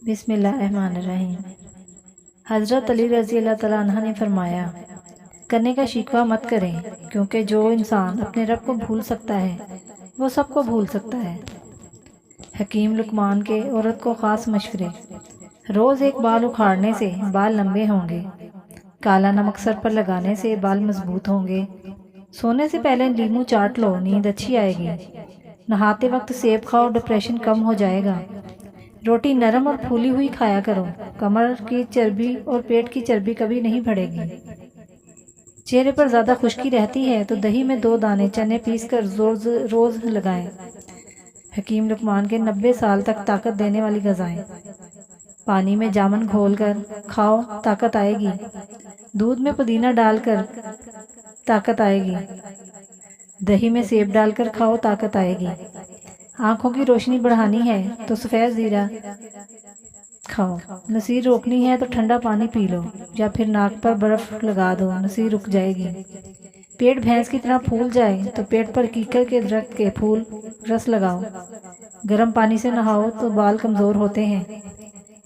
بسم اللہ الرحمن الرحیم۔ حضرت علی رضی اللہ تعالیٰ عنہ نے فرمایا، کرنے کا شکوہ مت کریں، کیونکہ جو انسان اپنے رب کو بھول سکتا ہے وہ سب کو بھول سکتا ہے۔ حکیم لقمان کے عورت کو خاص مشورے۔ روز ایک بال اکھاڑنے سے بال لمبے ہوں گے، کالا نمک سر پر لگانے سے بال مضبوط ہوں گے، سونے سے پہلے لیمو چاٹ لو، نیند اچھی آئے گی، نہاتے وقت سیب کھاؤ، ڈپریشن کم ہو جائے گا، روٹی نرم اور پھولی ہوئی کھایا کرو، کمر کی چربی اور پیٹ کی چربی کبھی نہیں بڑھے گی۔ چہرے پر زیادہ خشکی رہتی ہے تو دہی میں 2 دانے چنے پیس کر روز لگائیں۔ حکیم لقمان کے 90 سال تک طاقت دینے والی غذائیں۔ پانی میں جامن گھول کر کھاؤ، طاقت آئے گی۔ دودھ میں پودینہ ڈال کر طاقت آئے گی۔ دہی میں سیب ڈال کر کھاؤ، طاقت آئے گی۔ آنکھوں کی روشنی بڑھانی ہے تو سفید زیرہ کھاؤ، نصیر روکنی ہے تو ٹھنڈا پانی پی لو یا پھر ناک پر برف لگا دو، نصیر رک جائے گی۔ پیٹ بھینس کی طرح پھول جائے تو پیٹ پر کیکر کے درخت کے پھول رس لگاؤ۔ گرم پانی سے نہاؤ تو بال کمزور ہوتے ہیں۔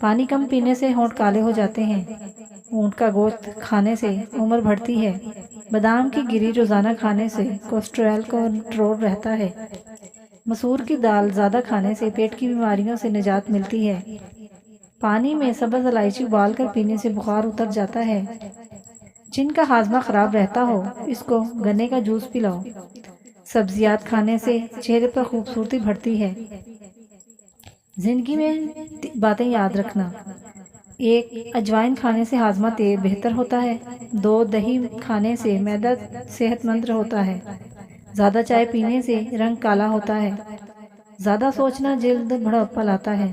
پانی کم پینے سے ہونٹ کالے ہو جاتے ہیں۔ اونٹ کا گوشت کھانے سے عمر بڑھتی ہے۔ بادام کی گری روزانہ کھانے سے کولیسٹرول کنٹرول رہتا ہے۔ مسور کی دال زیادہ کھانے سے پیٹ کی بیماریوں سے نجات ملتی ہے۔ پانی میں سبز الائچی ابال کر پینے سے بخار اتر جاتا ہے۔ جن کا ہاضمہ خراب رہتا ہو اس کو گنے کا جوس پلاؤ۔ سبزیات کھانے سے چہرے پر خوبصورتی بڑھتی ہے۔ زندگی میں باتیں یاد رکھنا: 1. اجوائن کھانے سے ہاضمہ بہتر ہوتا ہے۔ 2. دہی کھانے سے معدہ صحت مند ہوتا ہے۔ زیادہ چائے پینے سے رنگ کالا ہوتا ہے۔ زیادہ سوچنا جلد بڑھاپا لاتا ہے۔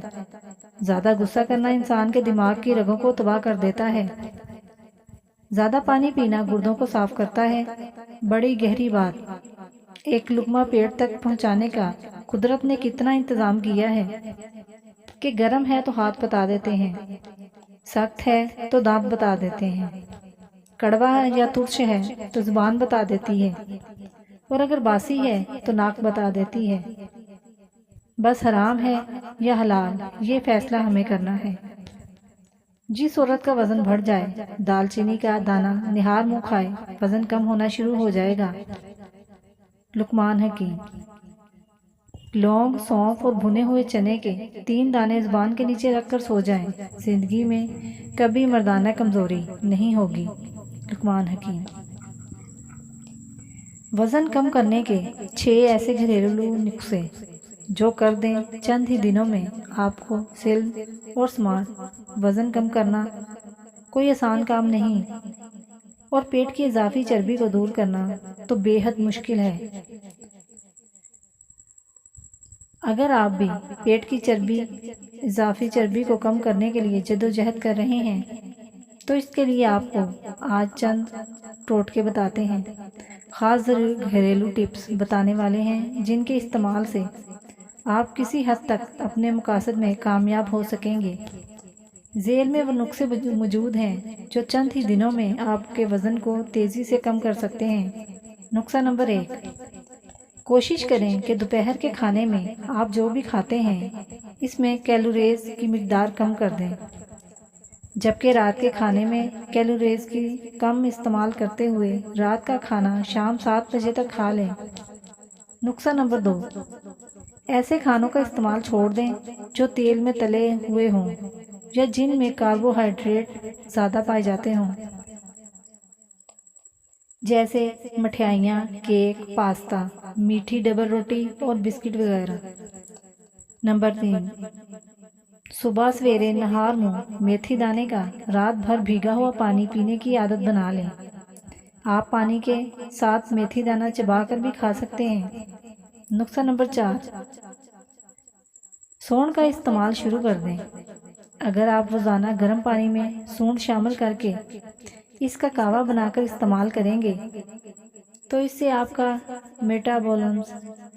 زیادہ غصہ کرنا انسان کے دماغ کی رگوں کو تباہ کر دیتا ہے۔ زیادہ پانی پینا گردوں کو صاف کرتا ہے۔ بڑی گہری بات: ایک لقمہ پیٹ تک پہنچانے کا قدرت نے کتنا انتظام کیا ہے کہ گرم ہے تو ہاتھ بتا دیتے ہیں، سخت ہے تو دانت بتا دیتے ہیں، کڑوا یا ترش ہے تو زبان بتا دیتی ہے، اور اگر باسی ہے تو ناک بتا دیتی ہے۔ بس حرام ہے یا حلال یہ فیصلہ ہمیں کرنا ہے۔ جس عورت کا وزن بڑھ جائے، دال چینی کا دانہ نہار منہ کھائے، وزن کم ہونا شروع ہو جائے گا۔ لقمان حکیم۔ لونگ، سونف اور بھنے ہوئے چنے کے 3 دانے زبان کے نیچے رکھ کر سو جائیں، زندگی میں کبھی مردانہ کمزوری نہیں ہوگی۔ لقمان حکیم۔ وزن کم کرنے کے 6 ایسے گھریلو نسخے جو کر دیں چند ہی دنوں میں آپ کو سلم اور سمارٹ۔ وزن کم کرنا کوئی آسان کام نہیں، اور پیٹ کی اضافی چربی کو دور کرنا تو بے حد مشکل ہے۔ اگر آپ بھی پیٹ کی اضافی چربی کو کم کرنے کے لیے جدوجہد کر رہے ہیں تو اس کے لیے آپ کو آج چند ٹوٹکے بتاتے ہیں، خاص گھریلو ٹپس بتانے والے ہیں جن کے استعمال سے آپ کسی حد تک اپنے مقاصد میں کامیاب ہو سکیں گے۔ ذیل میں وہ نسخے موجود ہیں جو چند ہی دنوں میں آپ کے وزن کو تیزی سے کم کر سکتے ہیں۔ نسخہ نمبر 1: کوشش کریں کہ دوپہر کے کھانے میں آپ جو بھی کھاتے ہیں اس میں کیلوریز کی مقدار کم کر دیں، جبکہ رات کے کھانے میں کیلوریز کی کم استعمال کرتے ہوئے رات کا کھانا شام 7 بجے تک کھا لیں۔ نسخہ نمبر 2: ایسے کھانوں کا استعمال چھوڑ دیں جو تیل میں تلے ہوئے ہوں یا جن میں کاربوہائیڈریٹ زیادہ پائے جاتے ہوں، جیسے مٹھائیاں، کیک، پاستا، میٹھی ڈبل روٹی اور بسکٹ وغیرہ۔ نمبر 3: صبح سویرے نہار منہ میتھی دانے کا رات بھر بھیگا ہوا پانی پینے کی عادت بنا لیں۔ آپ پانی کے ساتھ میتھی دانہ چبا کر بھی کھا سکتے ہیں۔ نسخہ نمبر 4: سونڈ کا استعمال شروع کر دیں۔ اگر آپ روزانہ گرم پانی میں سونڈ شامل کر کے اس کا کہوہ بنا کر استعمال کریں گے تو اس سے آپ کا میٹابولزم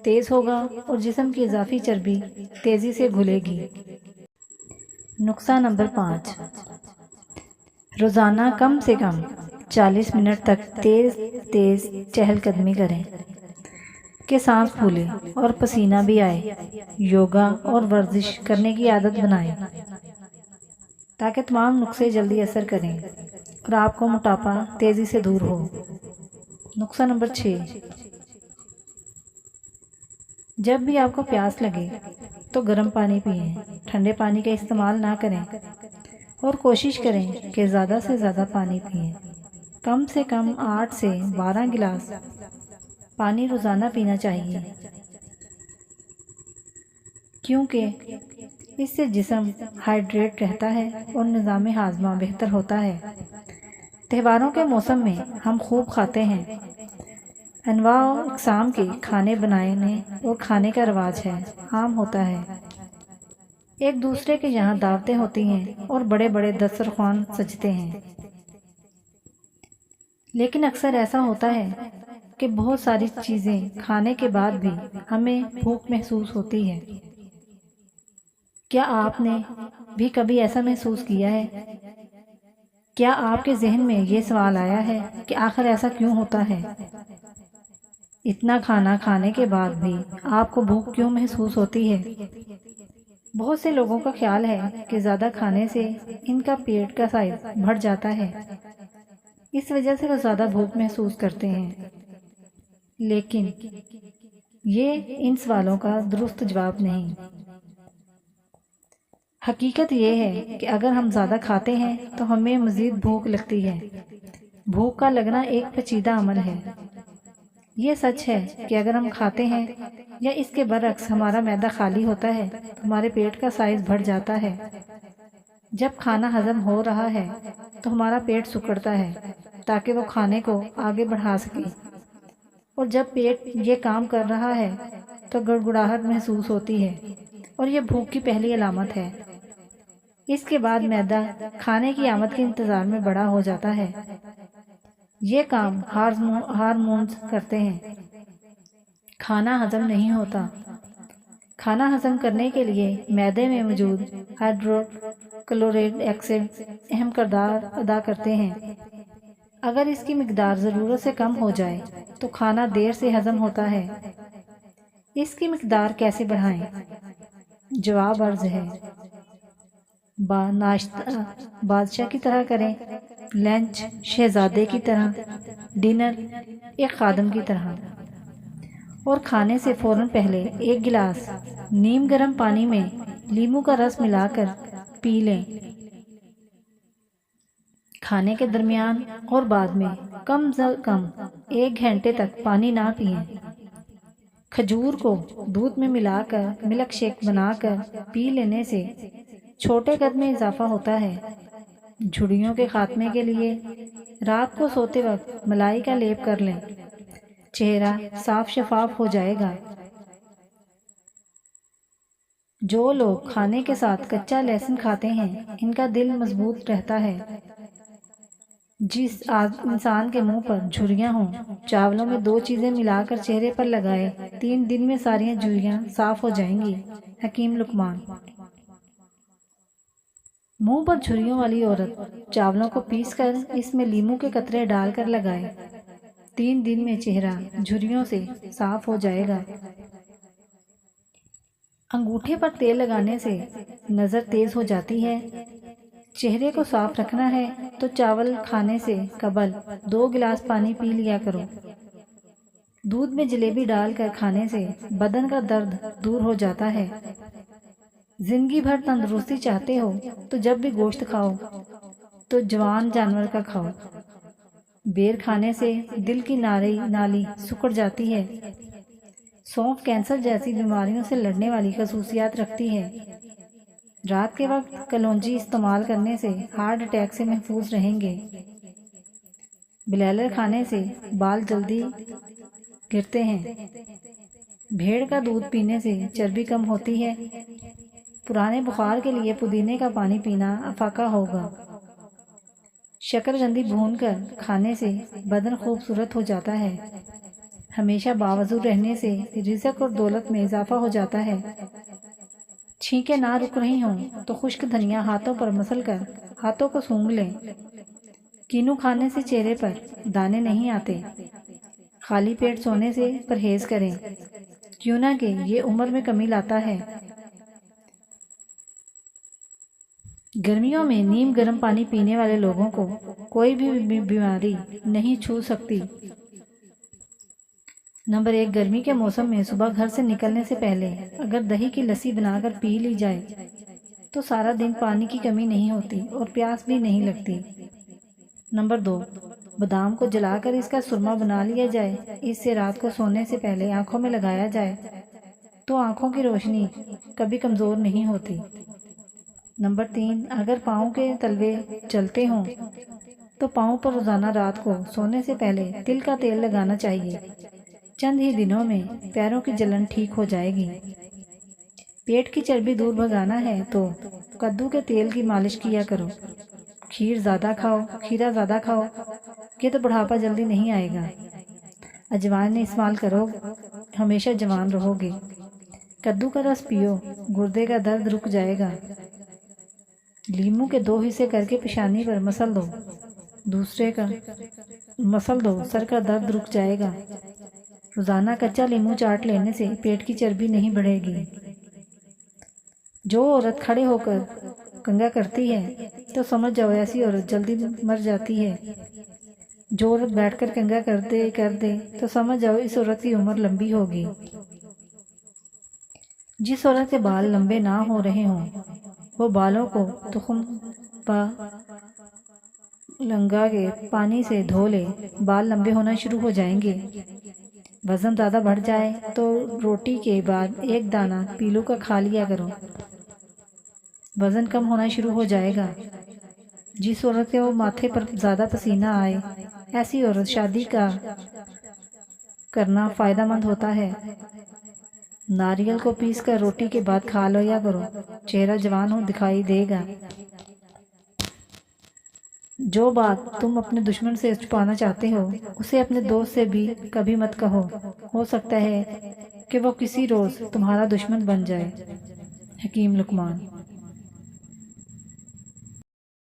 تیز ہوگا اور جسم کی اضافی چربی تیزی سے گھلے گی۔ نسخہ نمبر 5: روزانہ کم سے کم 40 منٹ تک تیز چہل قدمی کریں کہ سانس پھولے اور پسینہ بھی آئے۔ یوگا اور ورزش کرنے کی عادت بنائیں۔ تاکہ تمام نسخے جلدی اثر کریں اور آپ کو موٹاپا تیزی سے دور ہو۔ نسخہ نمبر 6، جب بھی آپ کو پیاس لگے تو گرم پانی پئیں، ٹھنڈے پانی کا استعمال نہ کریں اور کوشش کریں کہ زیادہ سے زیادہ پانی پئیں۔ کم سے کم 8 سے 12 گلاس پانی روزانہ پینا چاہیے، کیونکہ اس سے جسم ہائیڈریٹ رہتا ہے اور نظام ہاضمہ بہتر ہوتا ہے۔ تہواروں کے موسم میں ہم خوب کھاتے ہیں، انواع و اقسام کے کھانے بنانے اور کھانے کا رواج ہے، عام ہوتا ہے۔ ایک دوسرے کے یہاں دعوتیں ہوتی ہیں اور بڑے بڑے دسترخوان سجتے ہیں، لیکن اکثر ایسا ہوتا ہے کہ بہت ساری چیزیں کھانے کے بعد بھی ہمیں بھوک محسوس ہوتی ہے۔ کیا آپ نے بھی کبھی ایسا محسوس کیا ہے؟ کیا آپ کے ذہن میں یہ سوال آیا ہے کہ آخر ایسا کیوں ہوتا ہے؟ اتنا کھانا کھانے کے بعد بھی آپ کو بھوک کیوں محسوس ہوتی ہے؟ بہت سے لوگوں کا خیال ہے کہ زیادہ کھانے سے ان کا پیٹ کا سائز بڑھ جاتا ہے، اس وجہ سے وہ زیادہ بھوک محسوس کرتے ہیں، لیکن یہ ان سوالوں کا درست جواب نہیں۔ حقیقت یہ ہے کہ اگر ہم زیادہ کھاتے ہیں تو ہمیں مزید بھوک لگتی ہے۔ بھوک کا لگنا ایک پیچیدہ عمل ہے۔ یہ سچ ہے کہ اگر ہم کھاتے ہیں یا اس کے برعکس ہمارا معدہ خالی ہوتا ہے تو ہمارے پیٹ کا سائز بڑھ جاتا ہے۔ جب کھانا ہضم ہو رہا ہے تو ہمارا پیٹ سکڑتا ہے تاکہ وہ کھانے کو آگے بڑھا سکے، اور جب پیٹ یہ کام کر رہا ہے تو گڑگڑاہٹ محسوس ہوتی ہے اور یہ بھوک کی پہلی علامت ہے۔ اس کے بعد معدہ کھانے کی آمد کے انتظار میں بڑا ہو جاتا ہے۔ یہ کام ہارمونز کرتے ہیں۔ کھانا ہضم نہیں ہوتا۔ کھانا ہضم کرنے کے لیے معدے میں موجود ہائیڈروکلوریک ایسڈ اہم کردار ادا کرتے ہیں۔ اگر اس کی مقدار ضرورت سے کم ہو جائے تو کھانا دیر سے ہضم ہوتا ہے۔ اس کی مقدار کیسے بڑھائیں؟ جواب عرض ہے، ناشتہ بادشاہ کی طرح کریں، لنچ شہزادے کی طرح، ڈنر ایک خادم کی طرح، اور کھانے سے فوراً پہلے 1 گلاس نیم گرم پانی میں لیموں کا رس ملا کر پی لیں۔ کھانے کے درمیان اور بعد میں کم از کم 1 گھنٹے تک پانی نہ پئیں۔ کھجور کو دودھ میں ملا کر ملک شیک بنا کر پی لینے سے چھوٹے قد میں اضافہ ہوتا ہے۔ جھڑیوں کے خاتمے کے لیے رات کو سوتے وقت ملائی کا لیپ کر لیں، چہرہ صاف شفاف ہو جائے گا۔ جو لوگ کھانے کے ساتھ کچا لہسن کھاتے ہیں ان کا دل مضبوط رہتا ہے۔ جس انسان کے منہ پر جھریاں ہوں، چاولوں میں 2 چیزیں ملا کر چہرے پر لگائے، 3 دن میں ساری جھریاں صاف ہو جائیں گی۔ حکیم لقمان۔ منہ پر جھریوں والی عورت چاولوں کو پیس کر اس میں لیموں کے قطرے ڈال کر لگائے، 3 دن میں چہرہ جھریوں سے صاف ہو جائے گا۔ انگوٹھے پر تیل لگانے سے نظر تیز ہو جاتی ہے۔ چہرے کو صاف رکھنا ہے تو چاول کھانے سے قبل 2 گلاس پانی پی لیا کرو۔ دودھ میں جلیبی ڈال کر کھانے سے بدن کا درد دور ہو جاتا ہے۔ زندگی بھر تندرستی چاہتے ہو تو جب بھی گوشت کھاؤ تو جوان جانور کا کھاؤ۔ بیر کھانے سے دل کی نالی سکڑ جاتی ہے۔ سونف کینسر جیسی بیماریوں سے لڑنے والی خصوصیات رکھتی ہے۔ رات کے وقت کلونجی استعمال کرنے سے ہارٹ اٹیک سے محفوظ رہیں گے۔ بلیلر کھانے سے بال جلدی گرتے ہیں۔ بھیڑ کا دودھ پینے سے چربی کم ہوتی ہے۔ پرانے بخار کے لیے پودینے کا پانی پینا افاقہ ہوگا۔ شکر گندی بھون کر کھانے سے بدن خوبصورت ہو جاتا ہے۔ ہمیشہ باوضو رہنے سے رزق اور دولت میں اضافہ ہو جاتا ہے۔ چھینکیں نہ رک رہی ہوں تو خشک دھنیا ہاتھوں پر مسل کر ہاتھوں کو سونگھ لیں۔ کینو کھانے سے چہرے پر دانے نہیں آتے۔ خالی پیٹ سونے سے پرہیز کریں، کیوں نہ کہ یہ عمر میں کمی لاتا ہے۔ گرمیوں میں نیم گرم پانی پینے والے لوگوں کو کوئی بھی بیماری نہیں چھو سکتی۔ نمبر 1، گرمی کے موسم میں صبح گھر سے نکلنے سے پہلے اگر دہی کی لسی بنا کر پی لی جائے تو سارا دن پانی کی کمی نہیں ہوتی اور پیاس بھی نہیں لگتی۔ نمبر 2، بادام کو جلا کر اس کا سرما بنا لیا جائے، اس سے رات کو سونے سے پہلے آنکھوں میں لگایا جائے تو آنکھوں کی روشنی کبھی کمزور نہیں ہوتی۔ نمبر 3، اگر پاؤں کے تلوے جلتے ہوں تو پاؤں پر روزانہ رات کو سونے سے پہلے تل کا تیل لگانا چاہیے، چند ہی دنوں میں پیروں کی جلن ٹھیک ہو جائے گی۔ پیٹ کی چربی دور بھگانا ہے تو کدو کے تیل کی مالش کیا کرو، کھیرا زیادہ کھاؤ، یہ تو بڑھاپا جلدی نہیں آئے گا۔ اجوائن استعمال کرو، ہمیشہ جوان رہو گے۔ کدو کا رس پیو، گردے کا درد رک جائے گا۔ لیموں کے 2 حصے کر کے پیشانی پر مسل دو، سر کا درد رک جائے گا۔ روزانہ کچا لیموں چاٹ لینے سے پیٹ کی چربی نہیں بڑھے گی۔ جو عورت کھڑے ہو کر کنگھا کرتی ہے تو سمجھ جاؤ ایسی عورت جلدی مر جاتی ہے۔ جو عورت بیٹھ کر کنگھا کر دے تو سمجھ جاؤ اس عورت کی عمر لمبی ہوگی۔ جس عورت کے بال لمبے نہ ہو رہے ہوں وہ بالوں کو تخم لنگا کے پانی سے دھو لے، بال لمبے ہونا شروع ہو جائیں گے۔ وزن زیادہ بڑھ جائے تو روٹی کے بعد 1 دانہ پیلو کا کھا لیا کرو، وزن کم ہونا شروع ہو جائے گا۔ جس عورت کے ماتھے پر زیادہ پسینہ آئے ایسی عورت شادی کرنا فائدہ مند ہوتا ہے۔ ناریل کو پیس کر روٹی کے بعد کھا لیا کرو، چہرہ جوان دکھائی دے گا۔ جو بات تم اپنے دشمن سے چھپانا چاہتے ہو اسے اپنے دوست سے بھی کبھی مت کہو، ہو سکتا ہے کہ وہ کسی روز تمہارا دشمن بن جائے۔ حکیم لقمان۔